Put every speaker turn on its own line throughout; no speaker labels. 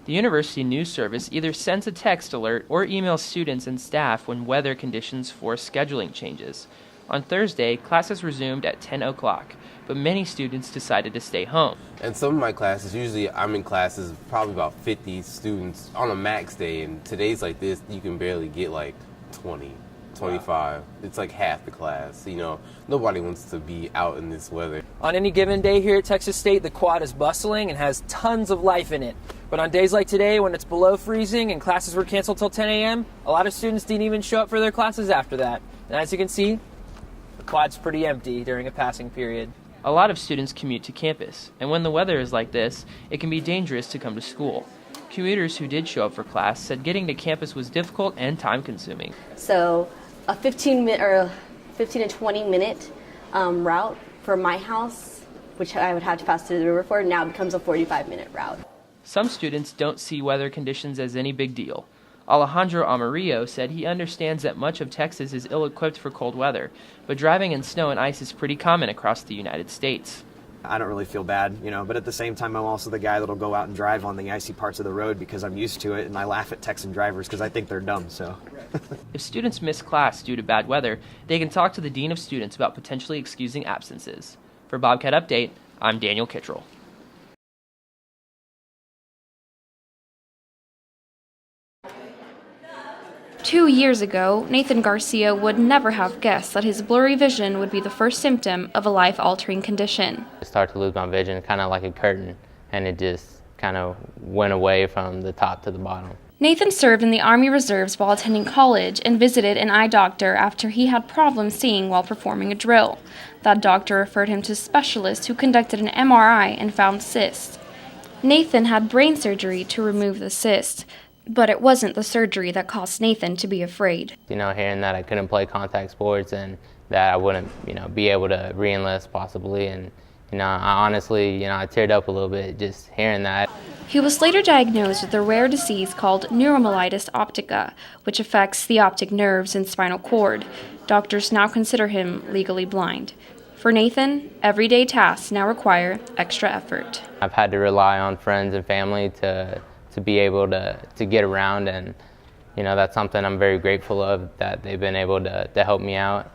The University News Service either sends a text alert or emails students and staff when weather conditions force scheduling changes. On Thursday, classes resumed at 10 o'clock, but many students decided to stay home.
And some of my classes, usually I'm in classes probably about 50 students on a max day, and today's like this, you can barely get like 20, 25. It's like half the class. Nobody wants to be out in this weather.
On any given day here at Texas State, the quad is bustling and has tons of life in it. But on days like today, when it's below freezing and classes were canceled till 10 a.m., a lot of students didn't even show up for their classes after that. And as you can see, the quad's pretty empty during a passing period.
A lot of students commute to campus, and when the weather is like this, it can be dangerous to come to school. Commuters who did show up for class said getting to campus was difficult and time-consuming.
So a 15 to 20 minute route from my house, which I would have to pass through the river for, now becomes a 45-minute route.
Some students don't see weather conditions as any big deal. Alejandro Amarillo said he understands that much of Texas is ill-equipped for cold weather, but driving in snow and ice is pretty common across the United States.
I don't really feel bad, but at the same time, I'm also the guy that'll go out and drive on the icy parts of the road because I'm used to it, and I laugh at Texan drivers because I think they're dumb, so.
If students miss class due to bad weather, they can talk to the Dean of Students about potentially excusing absences. For Bobcat Update, I'm Daniel Kittrell.
2 years ago, Nathan Garcia would never have guessed that his blurry vision would be the first symptom of a life-altering condition.
I started to lose my vision kind of like a curtain, and it just kind of went away from the top to the bottom.
Nathan served in the Army Reserves while attending college and visited an eye doctor after he had problems seeing while performing a drill. That doctor referred him to specialists who conducted an MRI and found cysts. Nathan had brain surgery to remove the cyst. But it wasn't the surgery that caused Nathan to be afraid.
Hearing that I couldn't play contact sports and that I wouldn't, be able to re-enlist possibly. And, I honestly, I teared up a little bit just hearing that.
He was later diagnosed with a rare disease called neuromyelitis optica, which affects the optic nerves and spinal cord. Doctors now consider him legally blind. For Nathan, everyday tasks now require extra effort.
I've had to rely on friends and family to be able to get around, and that's something I'm very grateful of, that they've been able to help me out.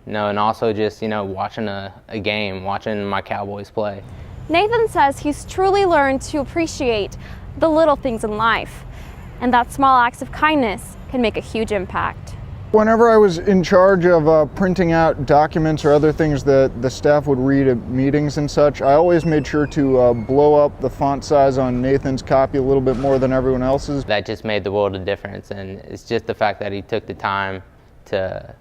And also just watching a game, watching my Cowboys play.
Nathan says he's truly learned to appreciate the little things in life, and that small acts of kindness can make a huge impact.
Whenever I was in charge of printing out documents or other things that the staff would read at meetings and such, I always made sure to blow up the font size on Nathan's copy a little bit more than everyone else's.
That just made the world of difference, and it's just the fact that he took the time to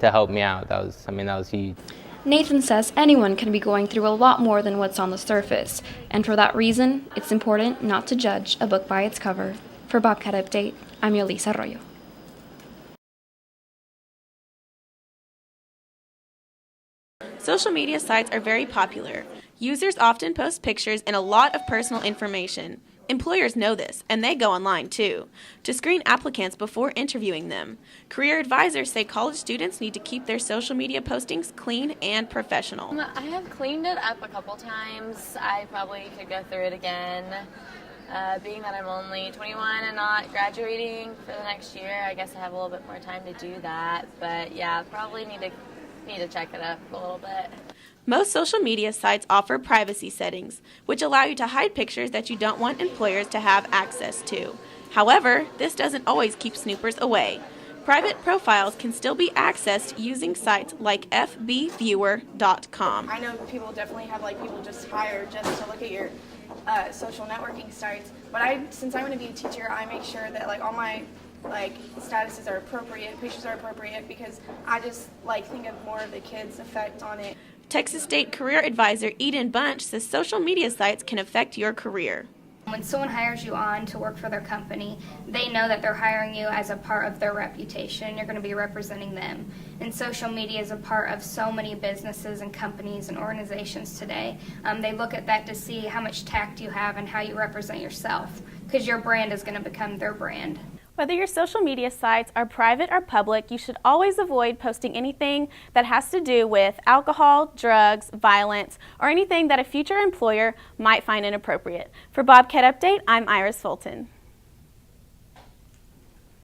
help me out. That was huge.
Nathan says anyone can be going through a lot more than what's on the surface, and for that reason, it's important not to judge a book by its cover. For Bobcat Update, I'm Yolisa Arroyo.
Social media sites are very popular. Users often post pictures and a lot of personal information. Employers know this, and they go online too, to screen applicants before interviewing them. Career advisors say college students need to keep their social media postings clean and professional.
I have cleaned it up a couple times. I probably could go through it again. Being that I'm only 21 and not graduating for the next year, I guess I have a little bit more time to do that. But yeah, probably need to check it up a little bit.
Most social media sites offer privacy settings, which allow you to hide pictures that you don't want employers to have access to. However, this doesn't always keep snoopers away. Private profiles can still be accessed using sites like fbviewer.com.
I know people definitely have people just hired just to look at your social networking sites, but since I'm going to be a teacher, I make sure that all my statuses are appropriate, pictures are appropriate, because I just think of more of the kids' effect on it.
Texas State career advisor Eden Bunch says social media sites can affect your career.
When someone hires you on to work for their company, they know that they're hiring you as a part of their reputation. You're going to be representing them. And social media is a part of so many businesses and companies and organizations today. They look at that to see how much tact you have and how you represent yourself, because your brand is going to become their brand.
Whether your social media sites are private or public, you should always avoid posting anything that has to do with alcohol, drugs, violence, or anything that a future employer might find inappropriate. For Bobcat Update, I'm Iris Fulton.